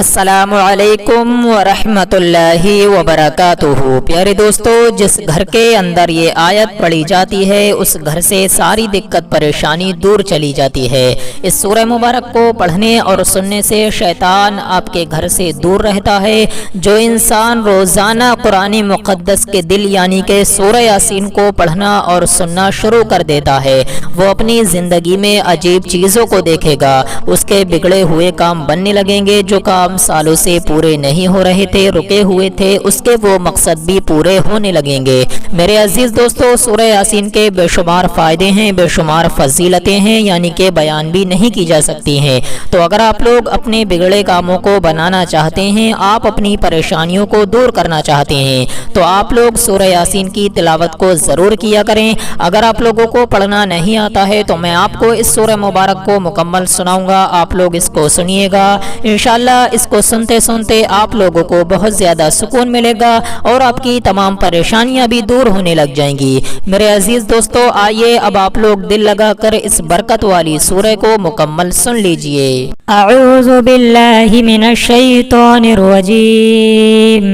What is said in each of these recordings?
अस्सलामु अलैकुम वरहमतुल्लाहि वबरकातुहू। प्यारे दोस्तों, जिस घर के अंदर ये आयत पढ़ी जाती है उस घर से सारी दिक्कत परेशानी दूर चली जाती है। इस सूरह मुबारक को पढ़ने और सुनने से शैतान आपके घर से दूर रहता है। जो इंसान रोज़ाना कुरान मुक़द्दस के दिल यानी के सूरह यासीन को पढ़ना और सुनना शुरू कर देता है वो अपनी ज़िंदगी में अजीब चीज़ों को देखेगा। उसके बिगड़े हुए काम बनने लगेंगे, जो काम सालों से पूरे नहीं हो रहे थे, रुके हुए थे, उसके वो मकसद भी पूरे होने लगेंगे। मेरे अजीज दोस्तों, सूरह यासीन के बेशुमार फ़ायदे हैं, बेशुमार फजीलतें हैं, यानी कि बयान भी नहीं की जा सकती हैं। तो अगर आप लोग अपने बिगड़े कामों को बनाना चाहते हैं, आप अपनी परेशानियों को दूर करना चाहते हैं, तो आप लोग सूरह यासीन की तिलावत को ज़रूर किया करें। अगर आप लोगों को पढ़ना नहीं आता है तो मैं आपको इस सूरह मुबारक को मुकम्मल सुनाऊंगा, आप लोग इसको सुनिएगा। इंशाअल्लाह इसको सुनते सुनते आप लोगों को बहुत ज़्यादा सुकून मिलेगा और आपकी तमाम परेशानियां भी दूर होने लग जाएंगी। मेरे अजीज़ दोस्तों, आइए अब आप लोग दिल लगाकर इस बरकत वाली सूरह को मुकम्मल सुन लीजिए। अऊज़ु बिल्लाहि मिनश शैतानिर रजीम।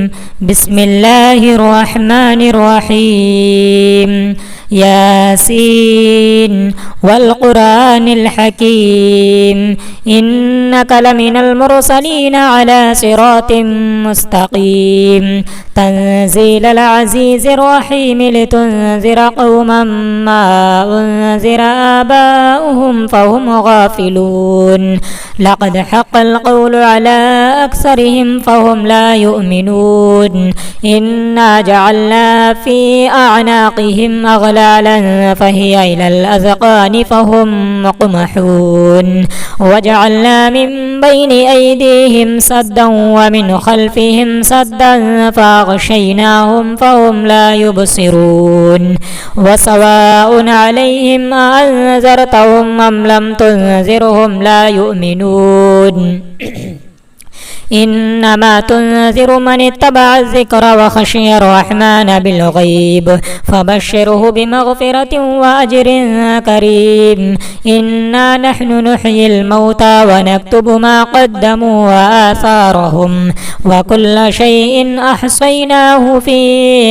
बिस्मिल्लाहिर रहमानिर रहीम। यासीन वल कुरानिल हकीम इन्नका लमिनल मुरसलीन अला सिरातिम मुस्तकीम तंज़ीलल अज़ीज़िर रहीम लितुन्ज़िरा क़ौमम मा उन्ज़िरा आबाउहुम फ़हुम गाफ़िलून लक़द हक़्क़ल क़ौलु अला अक्सरिहिम फ़हुम ला युमिनून इन्ना जअलना फ़ी अअनाक़िहिम अग़लालन फ़हिय इलल अज़क़ानि फ़हुम मुक़महून वजअलना मिन बैनि अयदीहिम सद्दन व मिन ख़ल्फ़िहिम सद्दन फ़अग़शयनाहुम फ़हुम ला युबसिरून वसवाउन अलैहिम अअन्ज़रतहुम अम लम तुन्ज़िरहुम ला युमिनून इन्नमा तुन्ज़िरु मन इत्तबअ ज़िक्र व ख़शिय रहमान बिलग़ैब फ़बश्शिरहु बिमग़फ़िरतिन व अज्रिन करीम इन्ना नहनु नुह्यिल मौता व नक्तुबु मा क़द्दमू व आसारहुम व कुल्ल शैइन अहसैनाहु फ़ी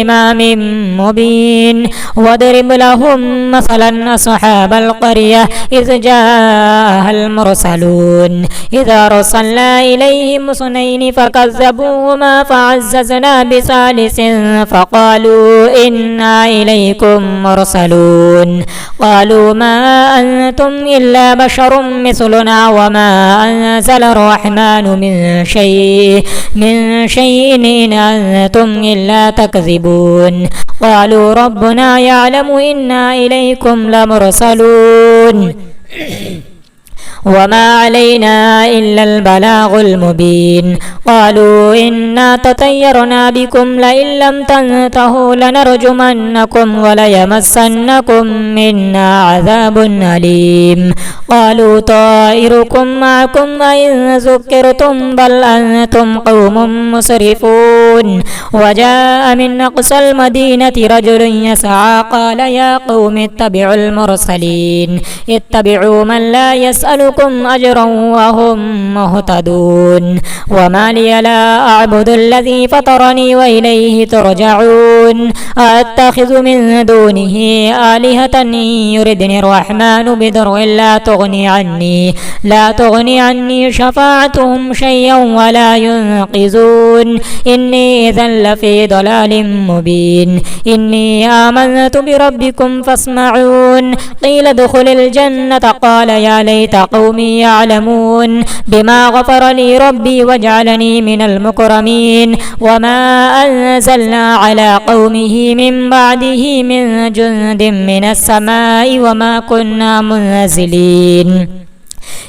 इमामिन मुबीन वद्रिब लहुम मसलन अस्हाबल क़र्यह इज़ जाअहल मुरसलून इज़ अरसलना इलैहिम اثنين فكذبوهما فعززنا بثالث فقالوا إنا إليكم مرسلون قالوا ما أنتم إلا بشر مثلنا وما أنزل الرحمن من شيء إن أنتم إلا تكذبون قالوا ربنا يعلم إنا إليكم لمرسلون وما علينا إلا البلاغ المبين قالوا إنا تطيرنا بكم لئن لم تنتهوا لنرجمنكم وليمسنكم منا عذاب أليم قالوا طائركم معكم أئن ذكرتم بل أنتم قوم مسرفون وجاء من أقصى المدينة رجل يسعى قال يا قوم اتبعوا المرسلين اتبعوا من لا يسألكم أجرا وهم مهتدون وما لي لا أعبد الذي فطرني وإليه ترجعون أتخذ من دونه آلهة يردني الرحمن بضر لا تغني عني شفاعتهم شيئا ولا ينقذون إني إذا لفي ضلال مبين إني آمنت بربكم فاسمعون قيل ادخل الجنة قال يا ليت قومي يعلمون بما غفر لي ربي وجعلني من المكرمين وما أنزلنا على قومه من بعده من جند من السماء وما كنا منزلين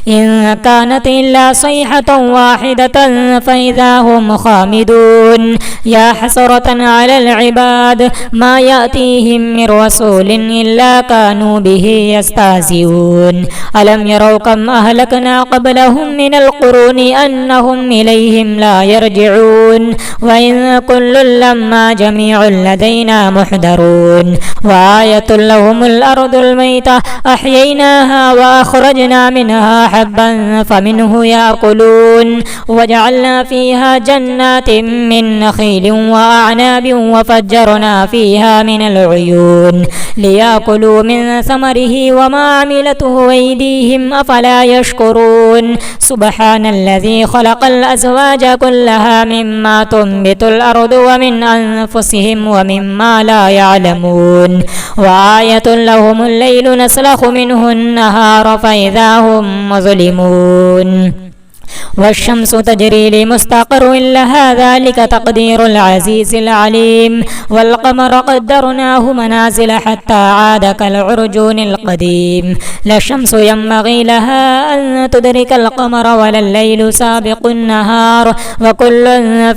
إن كانت إلا صيحة واحدة فإذا هم خامدون يا حسرة على العباد ما يأتيهم من رسول إلا كانوا به يستهزئون ألم يروا كم أهلكنا قبلهم من القرون أنهم إليهم لا يرجعون وإن كل لما جميع لدينا محضرون وآية لهم الأرض الميتة أحييناها وأخرجنا منها منها حبا فمنه يأكلون وجعلنا فيها جنات من نخيل وأعناب وفجرنا فيها من العيون ليأكلوا من ثمره وما عملته أيديهم أفلا يشكرون سبحان الذي خلق الأزواج كلها مما تنبت الأرض ومن أنفسهم ومما لا يعلمون وآية لهم الليل نسلخ منه النهار فإذا هم مظلمون والشمس تجري لمستقر لها ذلك تقدير العزيز العليم والقمر قدرناه منازل حتى عاد كالعرجون القديم لا الشمس ينبغي لها أن تدرك القمر ولا الليل سابق النهار وكل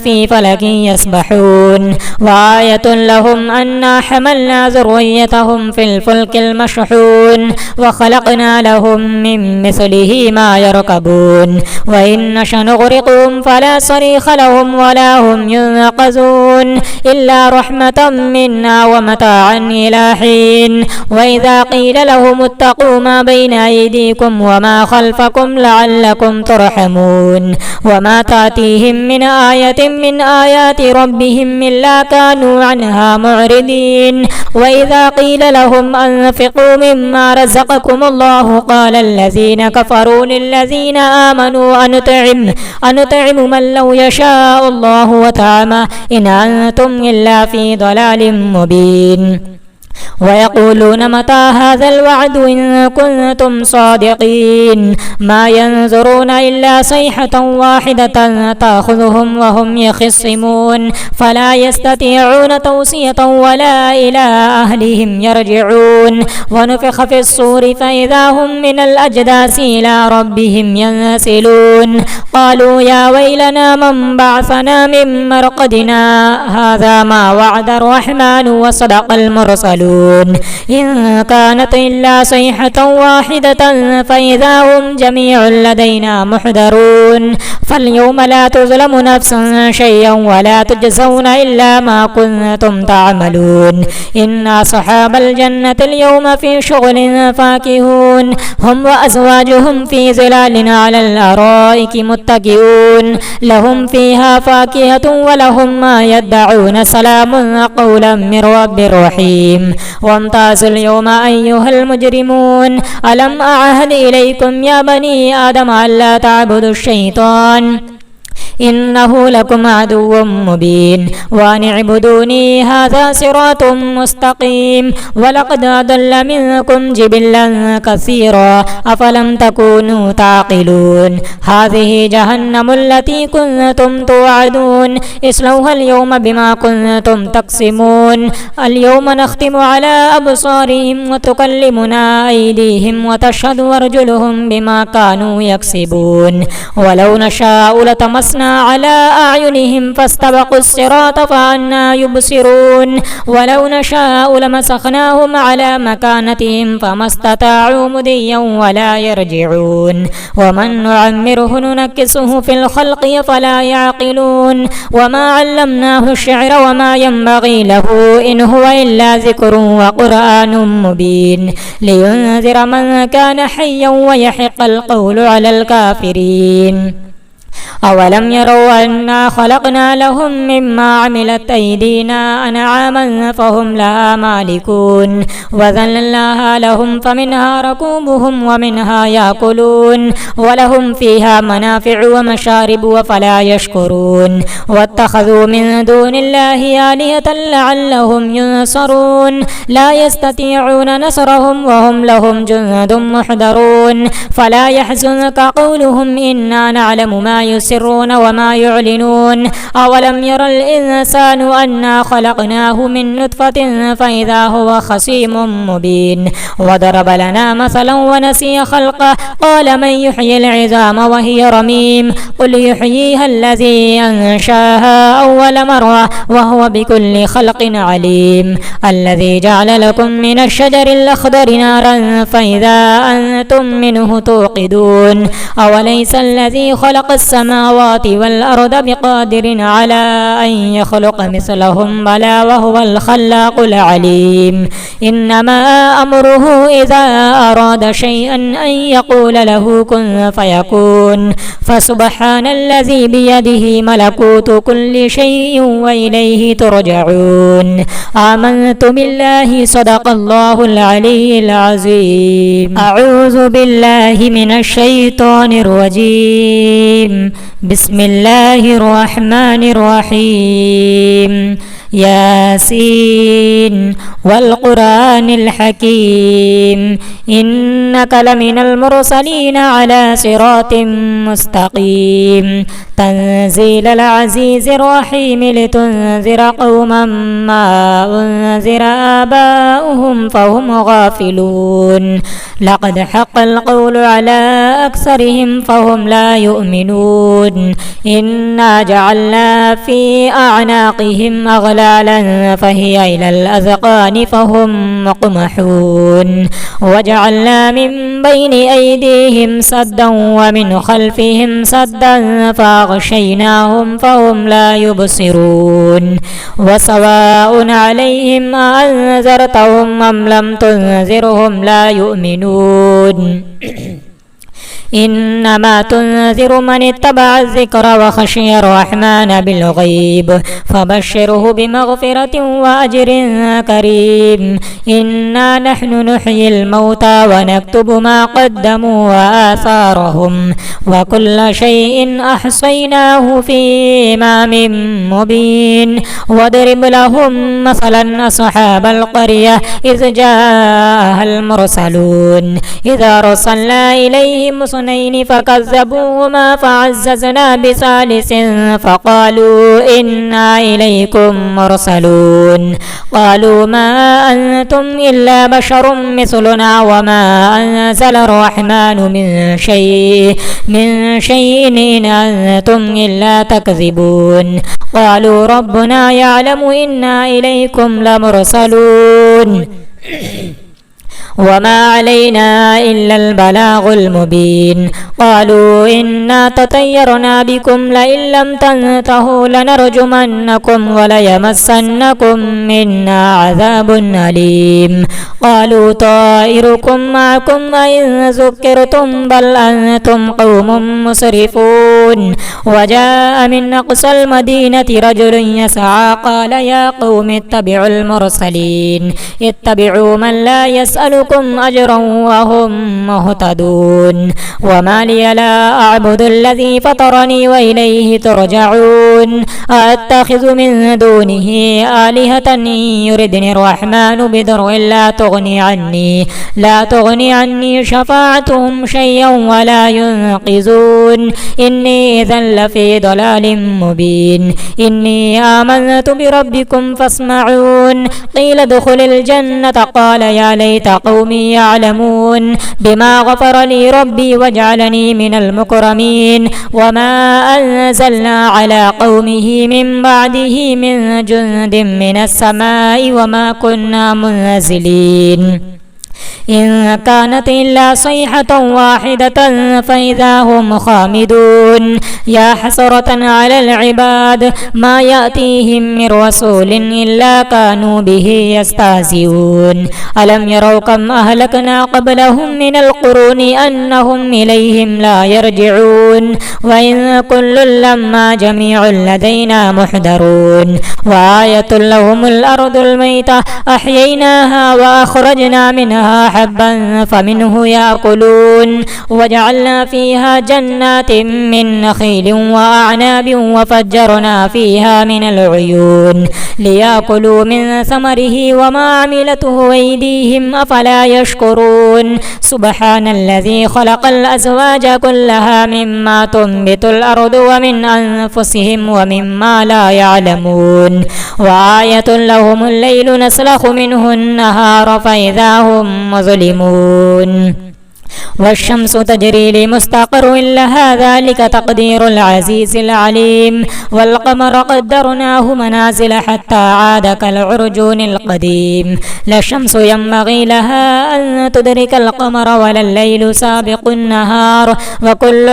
في فلك يسبحون وآية لهم أنا حملنا ذريتهم في الفلك المشحون وخلقنا لهم من مثله ما يركبون وإن نشأ نغرقهم فلا صريخ لهم ولا هم ينقذون إلا رحمة منا ومتاعا إلى حين وإذا قيل لهم اتقوا ما بين أيديكم وما خلفكم لعلكم ترحمون وما تأتيهم من آية من آيات ربهم إلا كانوا عنها معرضين وإذا قيل لهم أنفقوا مما رزقكم الله قال الذين كفروا للذين آمنوا أنطعم من لو يشاء الله وطعمه إن أنتم إلا في ضلال مبين ويقولون متى هذا الوعد إن كنتم صادقين ما ينظرون إلا صيحة واحدة تأخذهم وهم يخصمون فلا يستطيعون توصية ولا إلى أهلهم يرجعون ونفخ في الصور فإذا هم من الأجداث إلى ربهم ينسلون قالوا يا ويلنا من بعثنا من مرقدنا هذا ما وعد الرحمن وصدق المرسلون إن كانت إلا صيحة واحدة فإذا هم جميع لدينا محضرون فاليوم لا تظلم نفس شيئا ولا تجزون إلا ما كنتم تعملون إن أصحاب الجنة اليوم في شغل فاكهون هم وأزواجهم في ظلال على الأرائك متكئون لهم فيها فاكهة ولهم ما يدعون سلام قولا من رب رحيم وامتازوا اليوم أيها المجرمون ألم أعهد إليكم يا بني آدم ألا تعبدوا الشيطان إنه لكم عدو مبين وأن اعبدوني هذا صراط مستقيم ولقد أضل منكم جبلا كثيرا أفلم تكونوا تعقلون هذه جهنم التي كنتم توعدون اصلوها اليوم بما كنتم تقسمون اليوم نختم على أبصارهم وتكلمنا أيديهم وتشهد أرجلهم بما كانوا يكسبون ولو نشاء لطمسنا على أعينهم فاستبقوا الصراط فأنى يبصرون ولو نشاء لمسخناهم على مكانتهم فما استطاعوا مضيا ولا يرجعون ومن نعمره ننكسه في الخلق فلا يعقلون وما علمناه الشعر وما ينبغي له إن هو إلا ذكر وقرآن مبين لينذر من كان حيا ويحق القول على الكافرين أولم يروا أنا خلقنا لهم مما عملت أيدينا أنعاما فهم لها مالكون وذللناها لهم فمنها ركوبهم ومنها يأكلون ولهم فيها منافع ومشارب وفلا يشكرون واتخذوا من دون الله آلهة لعلهم ينصرون لا يستطيعون نصرهم وهم لهم جند محضرون فلا يحزنك قولهم إنا نعلم ما يسرون وما يعلنون أولم ير الإنسان أنا خلقناه من نطفة فإذا هو خصيم مبين وضرب لنا مثلا ونسي خلقه قال من يحيي العظام وهي رميم قل يحييها الذي أنشاها أول مرة وهو بكل خلق عليم الذي جعل لكم من الشجر الأخضر نارا فإذا أنتم منه توقدون أوليس الذي خلق السماء السماوات والأرض بقادر على أن يخلق مثلهم بلى وهو الخلاق العليم إنما أمره إذا أراد شيئا أن يقول له كن فيكون فسبحان الذي بيده ملكوت كل شيء وإليه ترجعون آمنت بالله صدق الله العلي العظيم أعوذ بالله من الشيطان الرجيم بسم الله الرحمن الرحيم ياسين والقرآن الحكيم إنك لمن المرسلين على صراط مستقيم تنزيل العزيز الرحيم لتنذر قوما ما أنذر آباؤهم فهم غافلون لقد حق القول على أكثرهم فهم لا يؤمنون إنا جعلنا في أعناقهم أغلالا فهي إلى الأذقان فهم مقمحون وجعلنا من بين أيديهم سدا ومن خلفهم سدا فأغشيناهم فهم لا يبصرون وسواء عليهم أأنذرتهم أم لم تنذرهم لا يؤمنون إنما تنذر من اتبع الذكر وخشي الرحمن بالغيب فبشره بمغفرة وأجر كريم إنا نحن نحيي الموتى ونكتب ما قدموا وآثارهم وكل شيء أحصيناه في إمام مبين واضرب لهم مثلا أصحاب القرية إذ جاءها المرسلون إذا أرسلنا إليهم اثنين فكذبوهما فعززنا بثالث فقالوا إنا إليكم مرسلون قالوا ما أنتم إلا بشر مثلنا وما أنزل الرحمن من شيء إن أنتم إلا تكذبون قالوا ربنا يعلم إنا إليكم لمرسلون وما علينا إلا البلاغ المبين قالوا إنا تطيرنا بكم لئن لم تنتهوا لنرجمنكم وليمسنكم منا عذاب أليم قالوا طائركم معكم أئن ذكرتم بل أنتم قوم مسرفون وجاء من أقصى المدينة رجل يسعى قال يا قوم اتبعوا المرسلين اتبعوا من لا يسألكم أجرا وهم مهتدون وما لي لا أعبد الذي فطرني وإليه ترجعون أتخذ من دونه آلهة يردني الرحمن بضر لا تغني عني شفاعتهم شيئا ولا ينقذون إني إذا لفي ضلال مبين إني آمنت بربكم فاسمعون قيل ادخل الجنة قال يا ليت قومي يعلمون بما غفر لي ربي وجعلني من المكرمين وما أنزلنا على قومه من بعده من جند من السماء وما كنا منزلين إن كانت إلا صيحة واحدة فإذا هم خامدون يا حسرة على العباد ما يأتيهم من رسول إلا كانوا به يستهزئون ألم يروا كم أهلكنا قبلهم من القرون أنهم إليهم لا يرجعون وإن كل لما جميع لدينا محضرون وآية لهم الأرض الميتة أحييناها وأخرجنا منها حبا فمنه يأكلون وجعلنا فيها جنات من نخيل وأعناب وفجرنا فيها من العيون ليأكلوا من ثمره وما عملته أيديهم أفلا يشكرون سبحان الذي خلق الأزواج كلها مما تنبت الأرض ومن أنفسهم ومما لا يعلمون وآية لهم الليل نسلخ منه النهار فإذا هم مظلمون والشمس تجري لمستقر لها ذلك تقدير العزيز العليم والقمر قدرناه منازل حتى عاد كالعرجون القديم لا الشمس ينبغي لها أن تدرك القمر ولا الليل سابق النهار وكل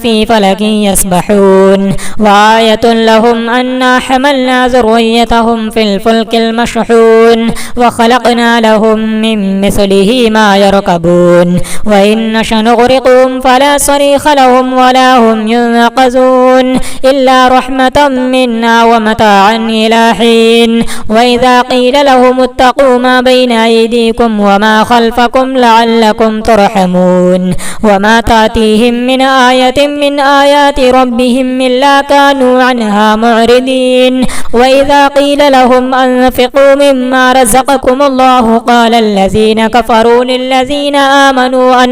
في فلك يسبحون وآية لهم أنا حملنا ذريتهم في الفلك المشحون وخلقنا لهم من مثله ما يركبون وإن نشأ نغرقهم فلا صريخ لهم ولا هم ينقذون إلا رحمة منا ومتاعا إلى حين وإذا قيل لهم اتقوا ما بين أيديكم وما خلفكم لعلكم ترحمون وما تأتيهم من آية من آيات ربهم إلا كانوا عنها معرضين وإذا قيل لهم أنفقوا مما رزقكم الله قال الذين كفروا للذين آمنوا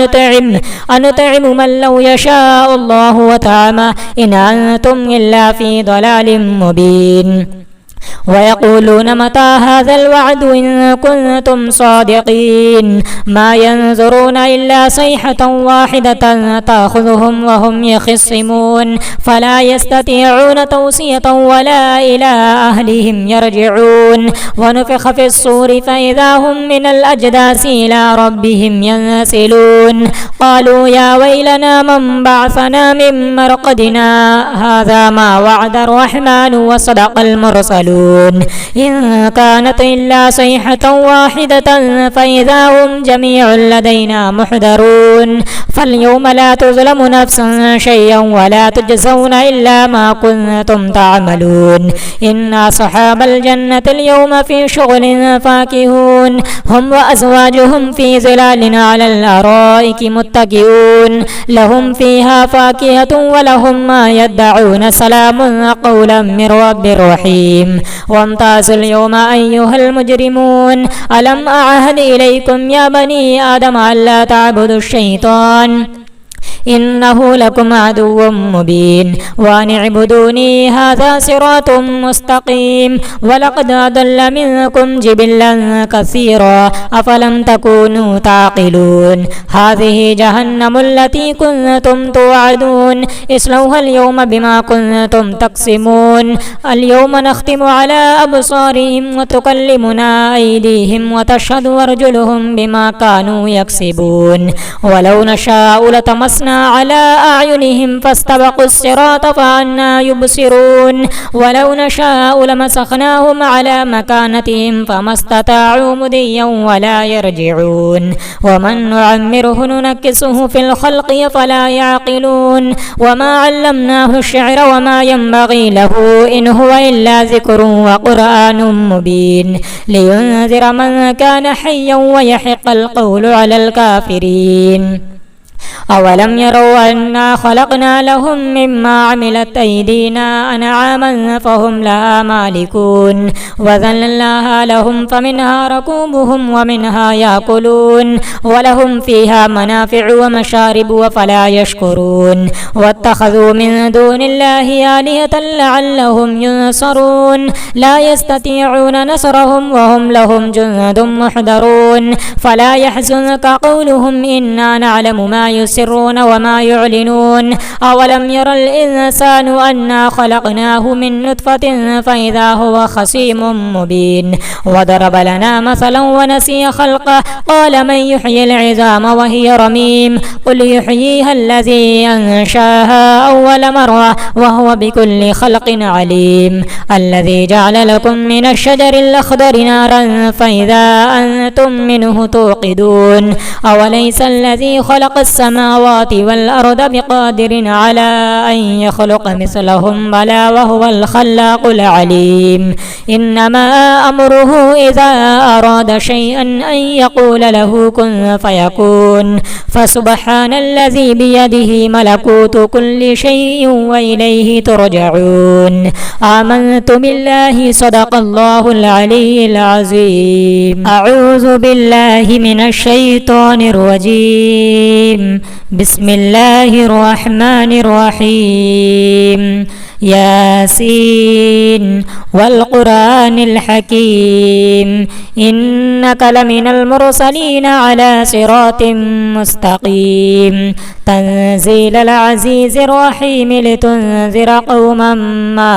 أنطعم من لو يشاء الله وطعمه إن أنتم إلا في ضلال مبين ويقولون متى هذا الوعد إن كنتم صادقين ما ينظرون إلا صيحة واحدة تأخذهم وهم يخصمون فلا يستطيعون توصية ولا إلى أهلهم يرجعون ونفخ في الصور فإذا هم من الأجداث إلى ربهم ينسلون قالوا يا ويلنا من بعثنا من مرقدنا هذا ما وعد الرحمن وصدق المرسلون إن كانت إلا صيحة واحدة فإذا هم جميع لدينا محضرون فاليوم لا تظلم نفس شيئا ولا تجزون إلا ما كنتم تعملون إن أصحاب الجنة اليوم في شغل فاكهون هم وأزواجهم في ظلال على الأرائك متكئون لهم فيها فاكهة ولهم ما يدعون سلام قولا من رب رحيم وامتازوا اليوم أيها المجرمون ألم أعهد إليكم يا بني آدم ألا تعبدوا الشيطان إنه لكم عدو مبين وأن اعبدوني هذا صراط مستقيم ولقد أضل منكم جبلا كثيرا أفلم تكونوا تعقلون هذه جهنم التي كنتم توعدون اصلوها اليوم بما كنتم تقسمون اليوم نختم على أبصارهم وتكلمنا أيديهم وتشهد أرجلهم بما كانوا يكسبون ولو نشاء لتمسنا على أعينهم فاستبقوا الصراط فأنى يبصرون ولو نشاء لمسخناهم على مكانتهم فما استطاعوا مضيا ولا يرجعون ومن نعمره ننكسه في الخلق فلا يعقلون وما علمناه الشعر وما ينبغي له إن هو إلا ذكر وقرآن مبين لينذر من كان حيا ويحق القول على الكافرين أولم يروا أنا خلقنا لهم مما عملت أيدينا أنعاما فهم لها مالكون وذللناها لهم فمنها ركوبهم ومنها يأكلون ولهم فيها منافع ومشارب وفلا يشكرون واتخذوا من دون الله آلهة لعلهم ينصرون لا يستطيعون نصرهم وهم لهم جند محضرون فلا يحزنك قولهم إنا نعلم ما يسرون وما يعلنون أولم ير الإنسان أنا خلقناه من نطفة فإذا هو خصيم مبين وضرب لنا مثلا ونسي خلقه قال من يحيي العظام وهي رميم قل يحييها الذي أنشاها أول مرة وهو بكل خلق عليم الذي جعل لكم من الشجر الأخضر نارا فإذا أنتم منه توقدون أوليس الذي خلق السماوات والأرض بقادر على أن يخلق مثلهم بلى وهو الخلاق العليم إنما أمره إذا أراد شيئا أن يقول له كن فيكون فسبحان الذي بيده ملكوت كل شيء وإليه ترجعون آمنت بالله صدق الله العلي العظيم أعوذ بالله من الشيطان الرجيم بسم الله الرحمن الرحيم ياسين والقرآن الحكيم إنك لمن المرسلين على صراط مستقيم تنزيل العزيز الرحيم لتنذر قوما ما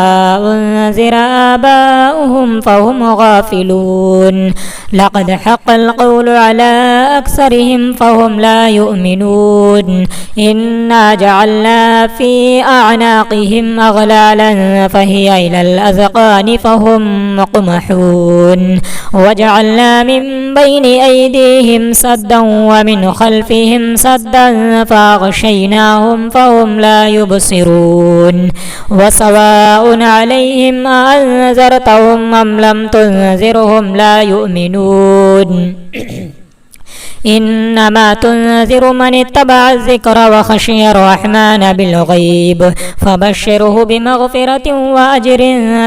أنذر آباؤهم فهم غافلون لقد حق القول على أكثرهم فهم لا يؤمنون إنا جعلنا في أعناقهم أغلالا فهي إلى الأذقان فهم مقمحون وجعلنا من بين أيديهم سدا ومن خلفهم سدا فأغشيناهم فهم لا يبصرون وسواء عليهم أأنذرتهم أم لم تنذرهم لا يؤمنون إنما تنذر من اتبع الذكر وخشي الرحمن بالغيب فبشره بمغفرة وأجر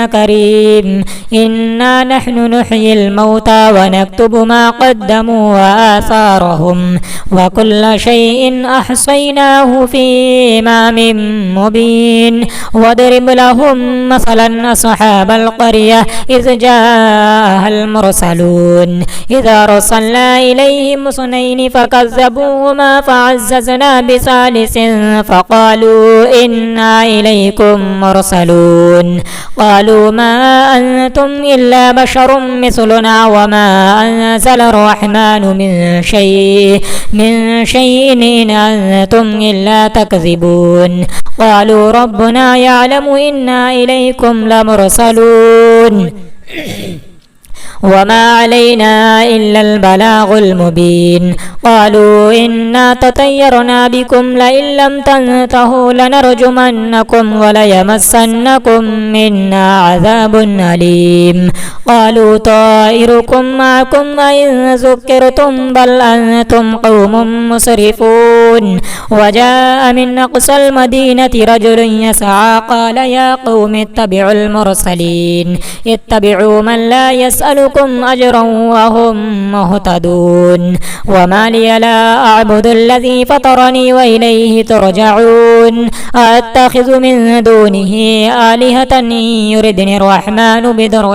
كريم إنا نحن نحيي الموتى ونكتب ما قدموا وآثارهم وكل شيء أحصيناه في إمام مبين واضرب لهم مثلا أصحاب القرية إذ جاءها المرسلون إذا أرسلنا إليهم اثنين فكذبوهما فعززنا بثالث فقالوا إنا إليكم مرسلون قالوا ما أنتم إلا بشر مثلنا وما أنزل الرحمن من شيء إن أنتم إلا تكذبون قالوا ربنا يعلم إنا إليكم لمرسلون وما علينا إلا البلاغ المبين قالوا إنا تطيرنا بكم لئن لم تنتهوا لنرجمنكم وليمسنكم منا عذاب أليم قالوا طائركم معكم أئن ذكرتم بل أنتم قوم مسرفون وجاء من أقصى المدينة رجل يسعى قال يا قوم اتبعوا المرسلين اتبعوا من لا يسألكم أجرا وهم مهتدون وما لي لا أعبد الذي فطرني وإليه ترجعون أتخذ من دونه آلهة يردني الرحمن بضر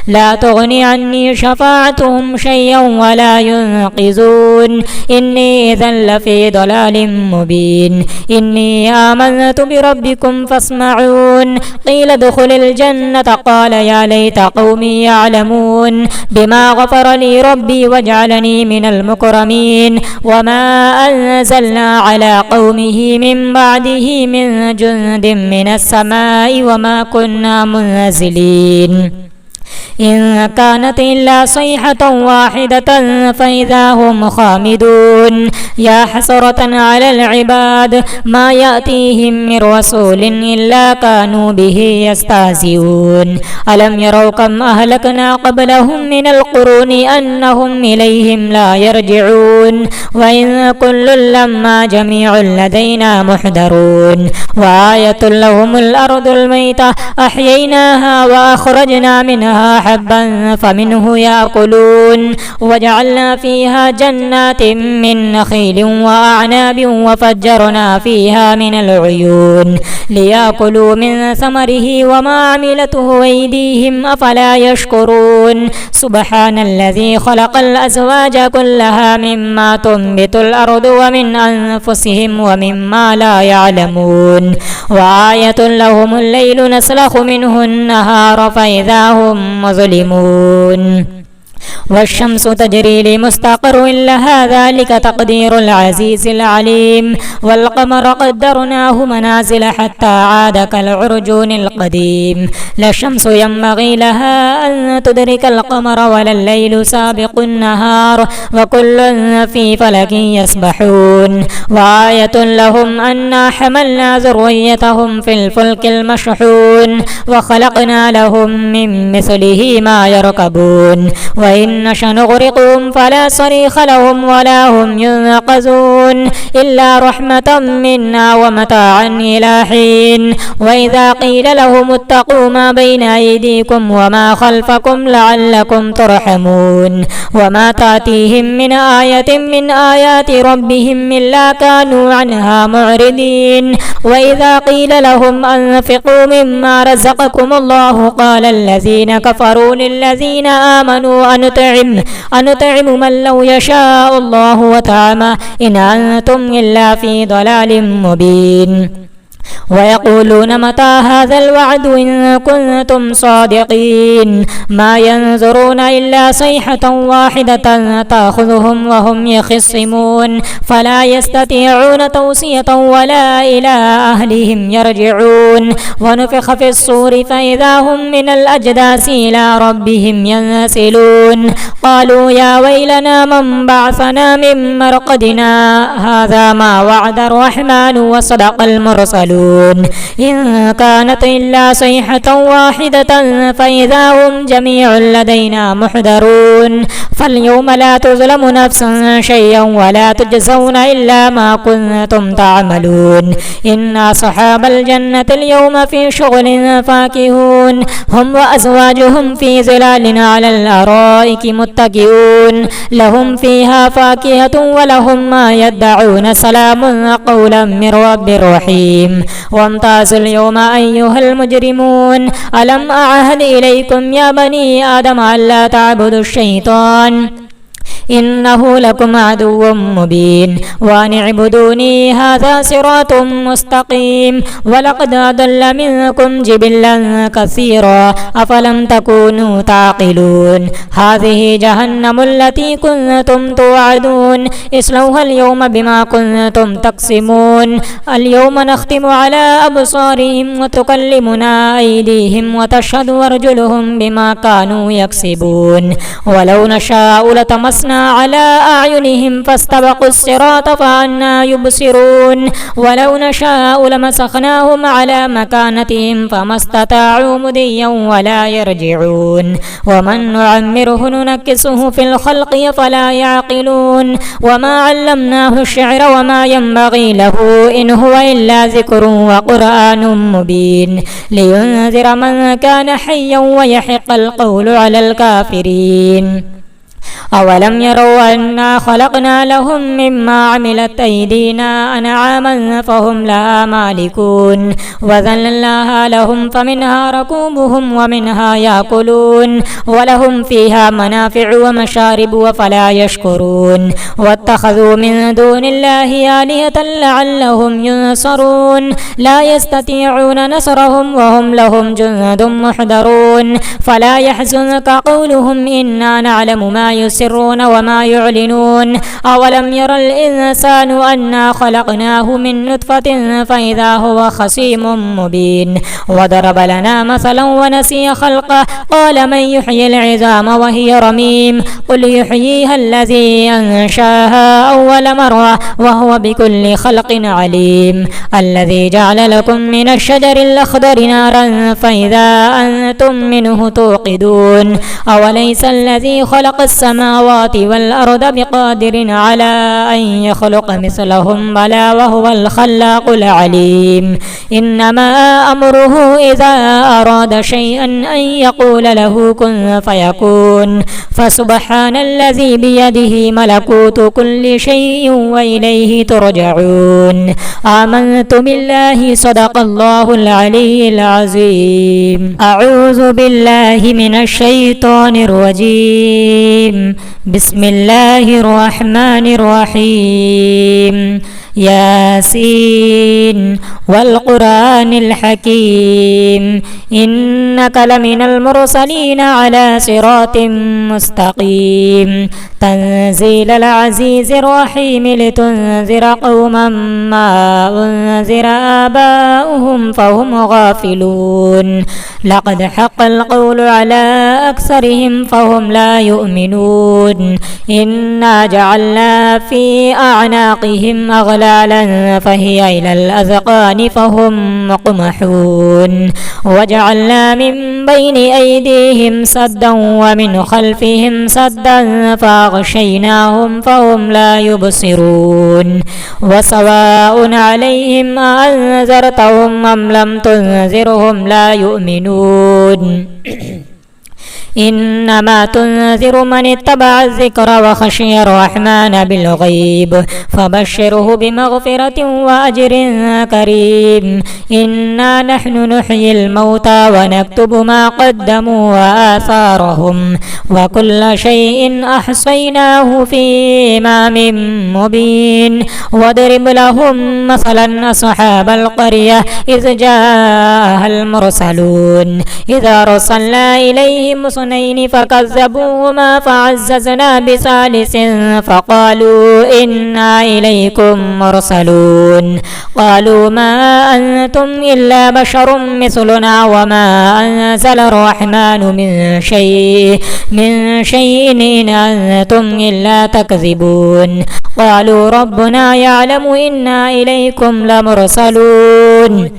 لا تغني عني شفاعتهم شيئا ولا ينقذون إني إذا لفي ضلال مبين إني آمنت بربكم فاسمعون قيل ادخل الجنة قال يا ليت قومي يعلمون بما غفر لي ربي وجعلني من المكرمين وما أنزلنا على قومه من بعده من جند من السماء وما كنا منزلين إن كانت إلا صيحة واحدة فإذا هم خامدون يا حسرة على العباد ما يأتيهم من رسول إلا كانوا به يستهزئون ألم يروا كم أهلكنا قبلهم من القرون أنهم إليهم لا يرجعون وإن كل لما جميع لدينا محضرون وآية لهم الأرض الميتة أحييناها وأخرجنا منها حبا فمنه يأكلون وجعلنا فيها جنات من نخيل وأعناب وفجرنا فيها من العيون ليأكلوا من ثمره وما عملته أيديهم أفلا يشكرون سبحان الذي خلق الأزواج كلها مما تنبت الأرض ومن أنفسهم ومما لا يعلمون وآية لهم الليل نسلخ منه النهار فإذا هم مظلمون والشمس تجري لمستقر لها ذلك تقدير العزيز العليم والقمر قدرناه منازل حتى عاد كالعرجون القديم لا الشمس ينبغي لها أن تدرك القمر ولا الليل سابق النهار وكل في فلك يسبحون وآية لهم أنا حملنا ذريتهم في الفلك المشحون وخلقنا لهم من مثله ما يركبون وإن وإن نشأ نغرقهم فلا صريخ لهم ولا هم ينقذون إلا رحمة منا ومتاعا إلى حين وإذا قيل لهم اتقوا ما بين أيديكم وما خلفكم لعلكم ترحمون وما تأتيهم من آية من آيات ربهم إلا كانوا عنها معرضين وإذا قيل لهم أنفقوا مما رزقكم الله قال الذين كفروا للذين آمنوا أنطعم من لو يشاء الله وطعمه إن أنتم إلا في ضلال مبين ويقولون متى هذا الوعد إن كنتم صادقين ما ينظرون إلا صيحة واحدة تأخذهم وهم يخصمون فلا يستطيعون توصية ولا إلى أهلهم يرجعون ونفخ في الصور فإذا هم من الأجداث إلى ربهم ينسلون قالوا يا ويلنا من بعثنا من مرقدنا هذا ما وعد الرحمن وصدق المرسلون إن كانت إلا صيحة واحدة فإذا هم جميع لدينا محضرون فاليوم لا تظلم نفس شيئا ولا تجزون إلا ما كنتم تعملون إن أصحاب الجنة اليوم في شغل فاكهون هم وأزواجهم في ظلال على الأرائك متكئون لهم فيها فاكهة ولهم ما يدعون سلام قولا من رب رحيم وامتازوا اليوم أيها المجرمون ألم أعهد إليكم يا بني آدم ألا تعبدوا الشيطان إنه لكم عدو مبين وأن اعبدوني هذا صراط مستقيم ولقد أضل منكم جبلا كثيرا أفلم تكونوا تعقلون هذه جهنم التي كنتم توعدون اصلوها اليوم بما كنتم تقسمون اليوم نختم على أبصارهم وتكلمنا أيديهم وتشهد أرجلهم بما كانوا يكسبون ولو نشاء لطمسنا على أعينهم فاستبقوا الصراط فأنى يبصرون ولو نشاء لمسخناهم على مكانتهم فما استطاعوا مضيا ولا يرجعون ومن نعمره ننكسه في الخلق فلا يعقلون وما علمناه الشعر وما ينبغي له إن هو إلا ذكر وقرآن مبين لينذر من كان حيا ويحق القول على الكافرين أولم يروا أنا خلقنا لهم مما عملت أيدينا أنعاما فهم لها مالكون وذللناها لهم فمنها ركوبهم ومنها يأكلون ولهم فيها منافع ومشارب وفلا يشكرون واتخذوا من دون الله آلهة لعلهم ينصرون لا يستطيعون نصرهم وهم لهم جند محضرون فلا يحزنك قولهم إنا نعلم ما يسرون وما يعلنون أولم ير الإنسان أنا خلقناه من نطفة فإذا هو خصيم مبين وضرب لنا مثلا ونسي خلقه قال من يحيي العظام وهي رميم قل يحييها الذي أنشاها أول مرة وهو بكل خلق عليم الذي جعل لكم من الشجر الأخضر نارا فإذا أنتم منه توقدون أوليس الذي خلق السماوات والأرض بقادر على أن يخلق مثلهم بلى وهو الخلاق العليم إنما أمره إذا أراد شيئا أن يقول له كن فيكون فسبحان الذي بيده ملكوت كل شيء وإليه ترجعون آمنت بالله صدق الله العلي العظيم أعوذ بالله من الشيطان الرجيم بسم الله الرحمن الرحيم ياسين والقرآن الحكيم إنك لمن المرسلين على صراط مستقيم تنزيل العزيز الرحيم لتنذر قوما ما أنذر آباؤهم فهم غافلون لقد حق القول على أكثرهم فهم لا يؤمنون إنا جعلنا في أعناقهم أغلالا أغلالا فهي إلى الأذقان فهم مقمحون وجعلنا من بين أيديهم سدا ومن خلفهم سدا فأغشيناهم فهم لا يبصرون وسواء عليهم أأنذرتهم أم لم تنذرهم لا يؤمنون إنما تنذر من اتبع الذكر وخشي الرحمن بالغيب فبشره بمغفرة وأجر كريم إنا نحن نحيي الموتى ونكتب ما قدموا وآثارهم وكل شيء أحصيناه في إمام مبين واضرب لهم مثلا أصحاب القرية إذ جاءها المرسلون إذا أرسلنا إليهم اثنين فكذبوهما فعززنا بثالث فقالوا إنا إليكم مرسلون قالوا ما أنتم إلا بشر مثلنا وما أنزل الرحمن من شيء إن أنتم إلا تكذبون قالوا ربنا يعلم إنا إليكم لمرسلون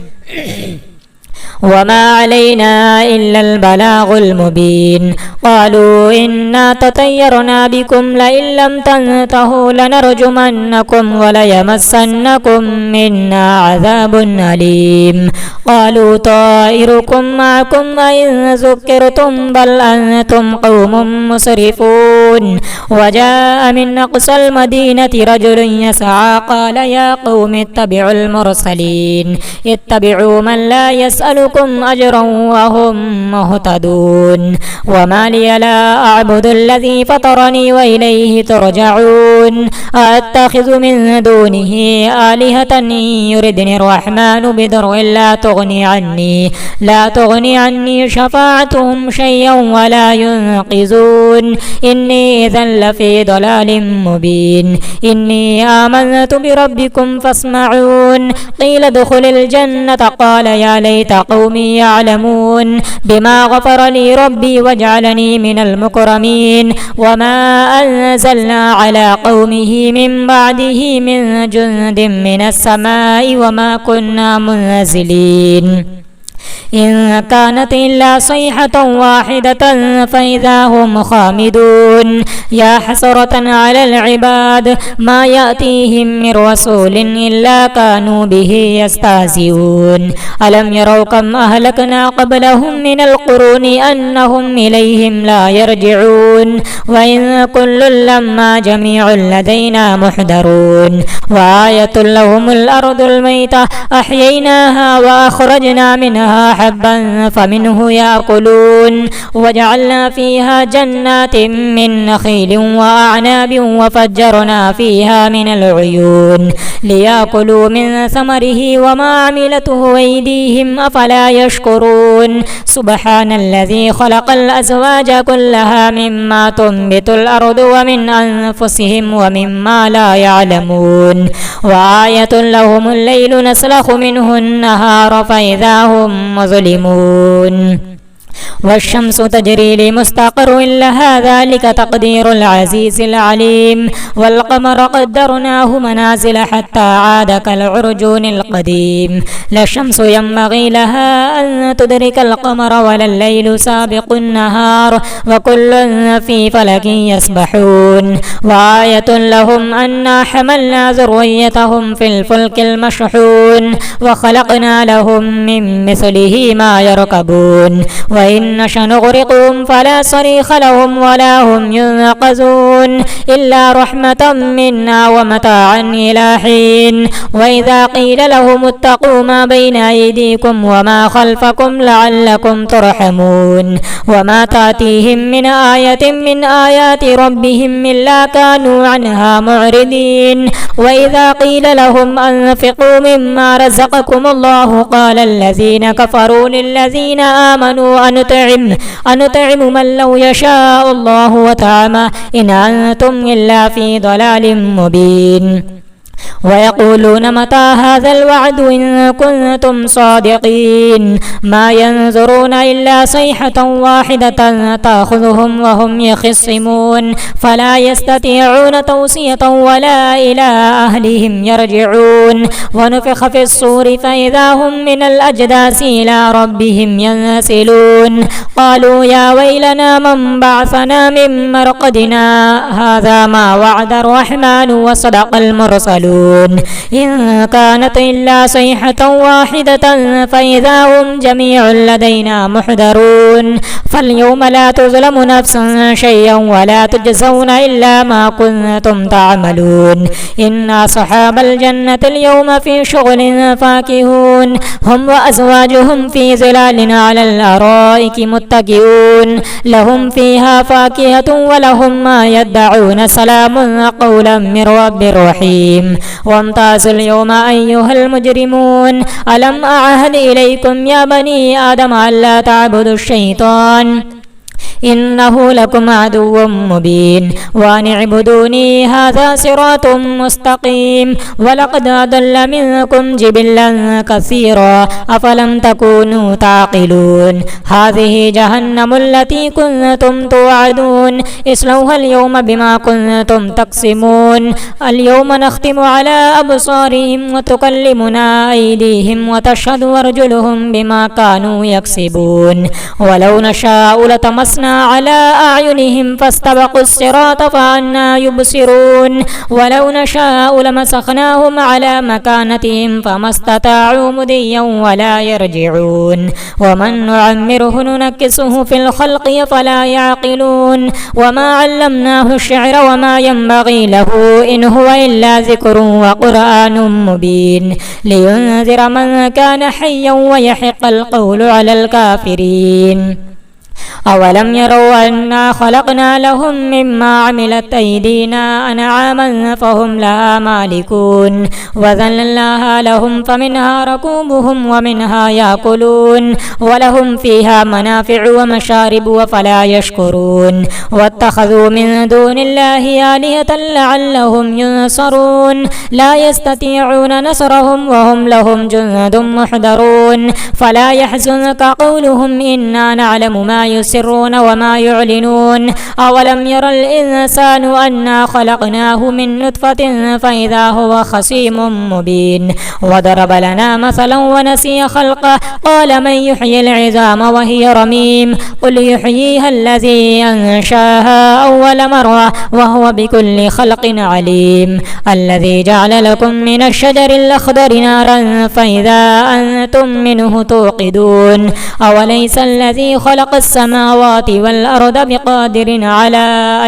وما علينا إلا البلاغ المبين قالوا إنا تطيرنا بكم لئن لم تنتهوا لنرجمنكم وليمسنكم منا عذاب أليم قالوا طائركم معكم أئن ذكرتم بل أنتم قوم مسرفون وجاء من أقصى المدينة رجل يسعى قال يا قوم اتبعوا المرسلين اتبعوا من لا يسألكم أجرا وهم مهتدون وما لي لا أعبد الذي فطرني وإليه ترجعون أتخذ من دونه آلهة يردني الرحمن بضر لا تغني عني شفاعتهم شيئا ولا ينقذون إني إذا لفي ضلال مبين إني آمنت بربكم فاسمعون قيل ادخل الجنة قال يا ليت قومي يعلمون بما غفر لي ربي وجعلني من المكرمين وما أنزلنا على قومه من بعده من جند من السماء وما كنا منزلين إن كانت إلا صيحة واحدة فإذا هم خامدون يا حسرة على العباد ما يأتيهم من رسول إلا كانوا به يستهزئون ألم يروا كم أهلكنا قبلهم من القرون أنهم إليهم لا يرجعون وإن كل لما جميع لدينا محضرون وآية لهم الأرض الميتة أحييناها وأخرجنا منها حبا فمنه يأكلون وجعلنا فيها جنات من نخيل وأعناب وفجرنا فيها من العيون ليأكلوا من ثمره وما عملته أيديهم أفلا يشكرون سبحان الذي خلق الأزواج كلها مما تنبت الأرض ومن أنفسهم ومما لا يعلمون وآية لهم الليل نسلخ منه النهار فإذا هم مظلمون والشمس تجري لمستقر لها ذلك تقدير العزيز العليم والقمر قدرناه منازل حتى عاد كالعرجون القديم لا الشمس ينبغي لها أن تدرك القمر ولا الليل سابق النهار وكل في فلك يسبحون وآية لهم أنا حملنا ذريتهم في الفلك المشحون وخلقنا لهم من مثله ما يركبون وإن نشأ نغرقهم فلا صريخ لهم ولا هم ينقذون إلا رحمة منا ومتاعا إلى حين وإذا قيل لهم اتقوا ما بين أيديكم وما خلفكم لعلكم ترحمون وما تأتيهم من آية من آيات ربهم إلا كانوا عنها معرضين وإذا قيل لهم أنفقوا مما رزقكم الله قال الذين كفروا للذين آمنوا أنطعم من لو يشاء الله وطعمه إن أنتم إلا في ضلال مبين ويقولون متى هذا الوعد إن كنتم صادقين ما ينظرون إلا صيحة واحدة تأخذهم وهم يخصمون فلا يستطيعون توصية ولا إلى أهلهم يرجعون ونفخ في الصور فإذا هم من الأجداث إلى ربهم ينسلون قالوا يا ويلنا من بعثنا من مرقدنا هذا ما وعد الرحمن وصدق المرسلون إن كانت إلا صيحة واحدة فإذا هم جميع لدينا محضرون فاليوم لا تظلم نفس شيئا ولا تجزون إلا ما كنتم تعملون إن أصحاب الجنة اليوم في شغل فاكهون هم وأزواجهم في ظلال على الأرائك متكئون لهم فيها فاكهة ولهم ما يدعون سلام قولا من رب رحيم وامتازوا اليوم أيها المجرمون ألم أعهد إليكم يا بني آدم ألا تعبدوا الشيطان إنه لكم عدو مبين وأن اعبدوني هذا صراط مستقيم ولقد أضل منكم جبلا كثيرا أفلم تكونوا تعقلون هذه جهنم التي كنتم توعدون اصلوها اليوم بما كنتم تقسمون اليوم نختم على أبصارهم وتكلمنا أيديهم وتشهد أرجلهم بما كانوا يكسبون ولو نشاء لطمسنا على أعينهم فاستبقوا الصراط فأنى يبصرون ولو نشاء لمسخناهم على مكانتهم فما استطاعوا مضيا ولا يرجعون ومن نعمره ننكسه في الخلق فلا يعقلون وما علمناه الشعر وما ينبغي له إن هو إلا ذكر وقرآن مبين لينذر من كان حيا ويحق القول على الكافرين أولم يروا أنا خلقنا لهم مما عملت أيدينا أنعاما فهم لها مالكون وذللناها لهم فمنها ركوبهم ومنها يأكلون ولهم فيها منافع ومشارب وفلا يشكرون واتخذوا من دون الله آلهة لعلهم ينصرون لا يستطيعون نصرهم وهم لهم جند محضرون فلا يحزنك قولهم إنا نعلم ما يسرون وما يعلنون أولم ير الإنسان أنا خلقناه من نطفة فإذا هو خصيم مبين وضرب لنا مثلا ونسي خلقه قال من يحيي العظام وهي رميم قل يحييها الذي أنشاها أول مرة وهو بكل خلق عليم الذي جعل لكم من الشجر الأخضر نارا فإذا أنتم منه توقدون أوليس الذي خلق السماوات والأرض بقادر على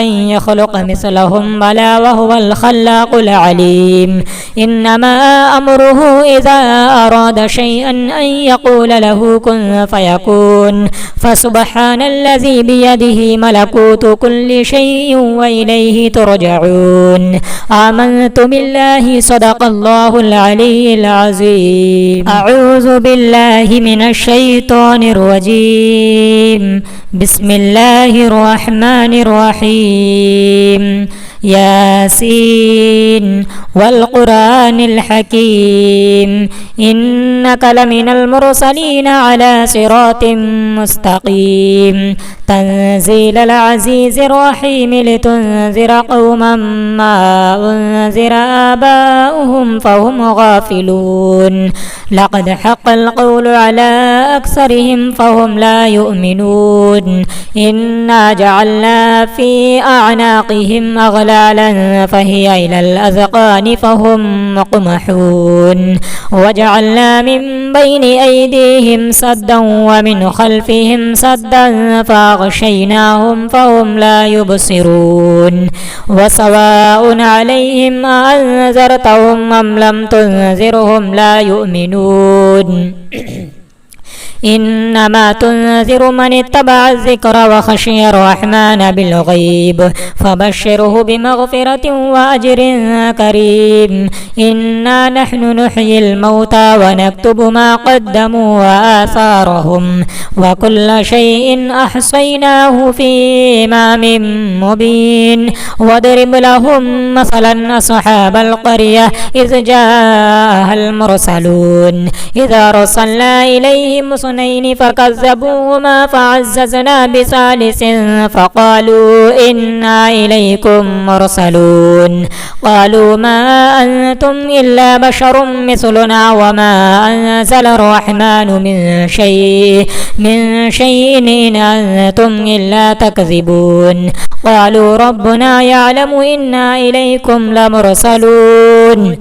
أن يخلق مثلهم بلى وهو الخلاق العليم إنما أمره إذا أراد شيئا أن يقول له كن فيكون فسبحان الذي بيده ملكوت كل شيء وإليه ترجعون آمنت بالله صدق الله العلي العظيم أعوذ بالله من الشيطان الرجيم بسم الله الرحمن الرحيم ياسين والقرآن الحكيم إنك لمن المرسلين على صراط مستقيم تنزيل العزيز الرحيم لتنذر قوما ما أنذر آباؤهم فهم غافلون لقد حق القول على أكثرهم فهم لا يؤمنون إنا جعلنا في أعناقهم أغلالا فهي إلى الأذقان فهم مقمحون وجعلنا من بين أيديهم سدا ومن خلفهم سدا فأغشيناهم فهم لا يبصرون وسواء عليهم أنذرتهم أم لم تنذرهم لا يؤمنون إنما تنذر من اتبع الذكر وخشي الرحمن بالغيب فبشره بمغفرة وأجر كريم إنا نحن نحيي الموتى ونكتب ما قدموا وآثارهم وكل شيء أحصيناه في إمام مبين واضرب لهم مثلا أصحاب القرية إذ جاءها المرسلون إذا أرسلنا إليهم اثنين فكذبوهما فعززنا بثالث فقالوا إنا إليكم مرسلون قالوا ما أنتم إلا بشر مثلنا وما أنزل الرحمن من شيء إن أنتم إلا تكذبون قالوا ربنا يعلم إنا إليكم لمرسلون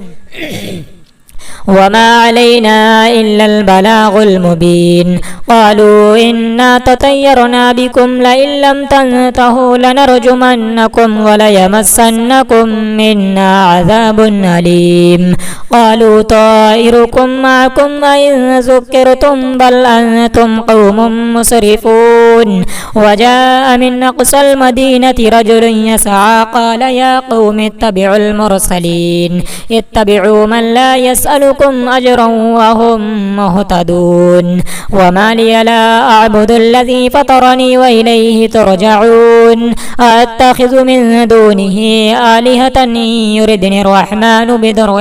وما علينا إلا البلاغ المبين قالوا إنا تطيرنا بكم لئن لم تنتهوا لنرجمنكم وليمسنكم منا عذاب أليم قالوا طائركم معكم أئن ذكرتم بل أنتم قوم مسرفون وجاء من أقصى المدينة رجل يسعى قال يا قوم اتبعوا المرسلين اتبعوا من لا يسألكم أجرا وهم مهتدون وما لي لا أعبد الذي فطرني وإليه ترجعون أتخذ من دونه آلهة يردني الرحمن بضر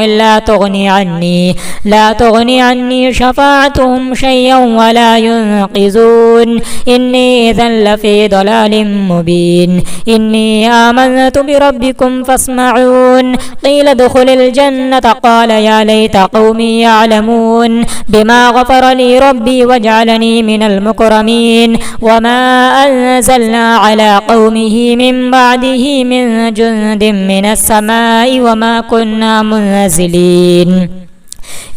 لا تغني عني شفاعتهم شيئا ولا ينقذون إني إذا لفي ضلال مبين إني آمنت بربكم فاسمعون قيل ادخل الجنة قال يا ليت قومي يعلمون بما غفر لي ربي وجعلني من المكرمين وما أنزلنا على قومه من بعده من جند من السماء وما كنا منزلين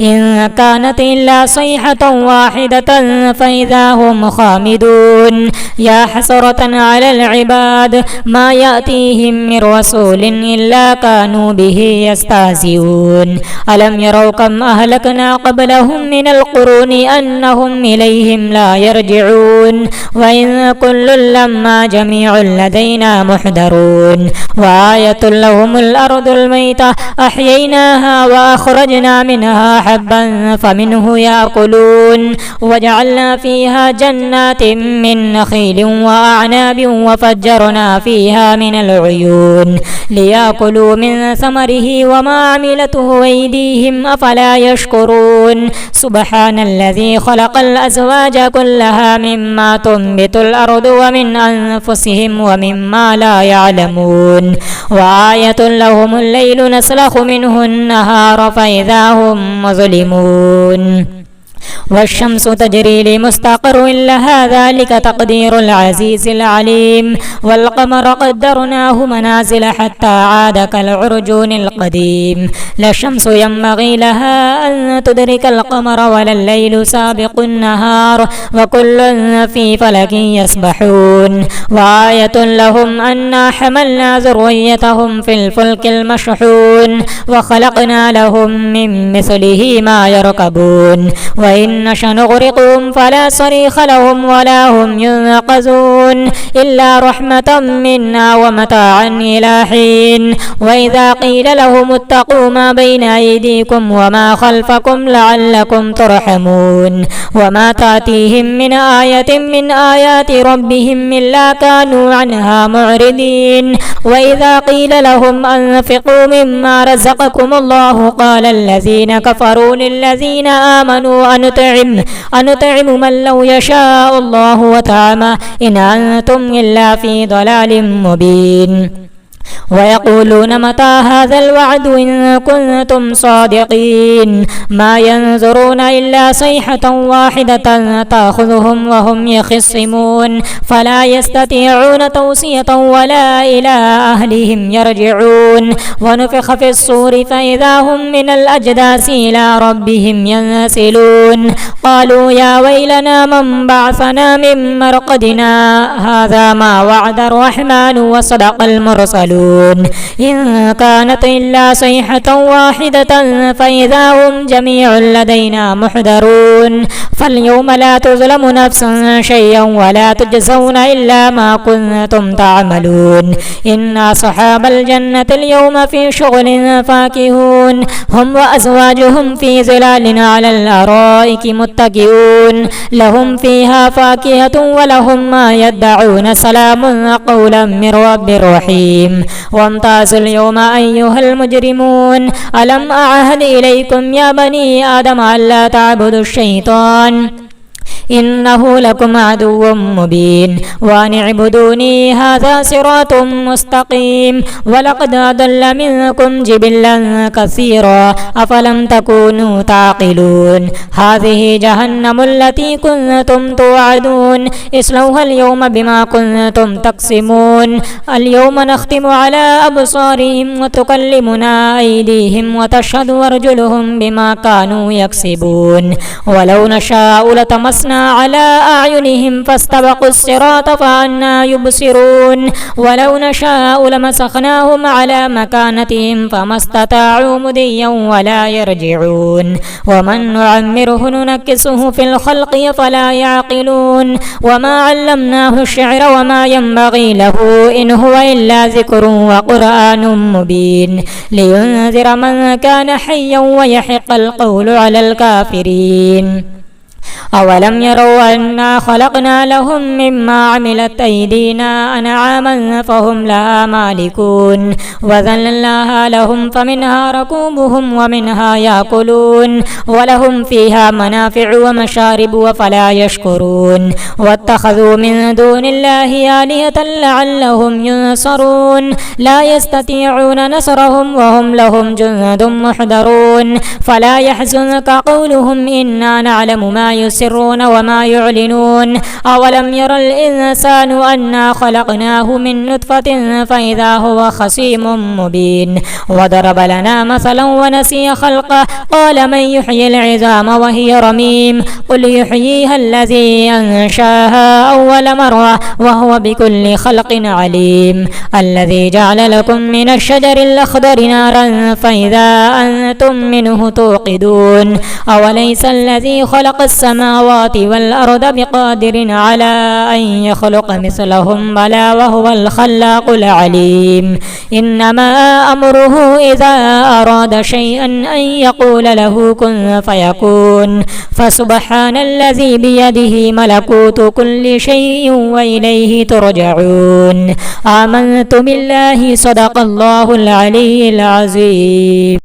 إن كانت إلا صيحة واحدة فإذا هم خامدون يا حسرة على العباد ما يأتيهم من رسول إلا كانوا به يستهزئون ألم يروا كم أهلكنا قبلهم من القرون أنهم إليهم لا يرجعون وإن كل لما جميع لدينا محضرون وآية لهم الأرض الميتة أحييناها وأخرجنا منها حبا فمنه يأكلون وجعلنا فيها جنات من نخيل وأعناب وفجرنا فيها من العيون ليأكلوا من ثمره وما عملته أيديهم أفلا يشكرون سبحان الذي خلق الأزواج كلها مما تنبت الأرض ومن أنفسهم ومما لا يعلمون وآية لهم الليل نسلخ منه النهار فإذا هم مظلمون والشمس تجري لمستقر لها ذلك تقدير العزيز العليم والقمر قدرناه منازل حتى عاد كالعرجون القديم لا الشمس ينبغي لها أن تدرك القمر ولا الليل سابق النهار وكل في فلك يسبحون وآية لهم أنا حملنا ذريتهم في الفلك المشحون وخلقنا لهم من مثله ما يركبون وإن نشأ نغرقهم فلا صريخ لهم ولا هم ينقذون إلا رحمة منا ومتاعا إلى حين وإذا قيل لهم اتقوا ما بين أيديكم وما خلفكم لعلكم ترحمون وما تأتيهم من آية من آيات ربهم إلا كانوا عنها معرضين وإذا قيل لهم أنفقوا مما رزقكم الله قال الذين كفروا للذين آمنوا أنطعم من لو يشاء الله وطعمه إن أنتم إلا في ضلال مبين ويقولون متى هذا الوعد إن كنتم صادقين ما ينظرون إلا صيحة واحدة تأخذهم وهم يخصمون فلا يستطيعون توصية ولا إلى أهلهم يرجعون ونفخ في الصور فإذا هم من الأجداث إلى ربهم ينسلون قالوا يا ويلنا من بعثنا من مرقدنا هذا ما وعد الرحمن وصدق المرسلون ينزلون إن كانت إلا صيحة واحدة فإذا هم جميع لدينا محضرون فاليوم لا تظلم نفس شيئا ولا تجزون إلا ما كنتم تعملون إن أصحاب الجنة اليوم في شغل فاكهون هم وأزواجهم في ظلال على الأرائك متكئون لهم فيها فاكهة ولهم ما يدعون سلام قولا من رب رحيم وامتازوا اليوم أيها المجرمون ألم أعهد إليكم يا بني آدم ألا تعبدوا الشيطان إنه لكم عدو مبين وأن اعبدوني هذا صراط مستقيم ولقد أضل منكم جبلا كثيرا أفلم تكونوا تعقلون هذه جهنم التي كنتم توعدون اصلوها اليوم بما كنتم تقسمون اليوم نختم على أبصارهم وتكلمنا أيديهم وتشهد أرجلهم بما كانوا يكسبون ولو نشاء لطمسنا على أعينهم فاستبقوا الصراط فأنى يبصرون ولو نشاء لمسخناهم على مكانتهم فما استطاعوا مضيا ولا يرجعون ومن نعمره ننكسه في الخلق فلا يعقلون وما علمناه الشعر وما ينبغي له إن هو إلا ذكر وقرآن مبين لينذر من كان حيا ويحق القول على الكافرين أولم يروا أنا خلقنا لهم مما عملت أيدينا أنعاما فهم لها مالكون وذللناها لهم فمنها ركوبهم ومنها يأكلون ولهم فيها منافع ومشارب وفلا يشكرون واتخذوا من دون الله آلهة لعلهم ينصرون لا يستطيعون نصرهم وهم لهم جند محضرون فلا يحزنك قولهم إنا نعلم ما يسرون وما يعلنون أولم ير الإنسان أنا خلقناه من نطفة فإذا هو خصيم مبين وضرب لنا مثلا ونسي خلقه قال من يحيي العظام وهي رميم قل يحييها الذي أنشاها أول مرة وهو بكل خلق عليم الذي جعل لكم من الشجر الأخضر نارا فإذا أنتم منه توقدون أوليس الذي خلق السماوات والأرض بقادر على أن يخلق مثلهم بلى وهو الخلاق العليم إنما أمره إذا أراد شيئا أن يقول له كن فيكون فسبحان الذي بيده ملكوت كل شيء وإليه ترجعون آمنت بالله صدق الله العلي العظيم.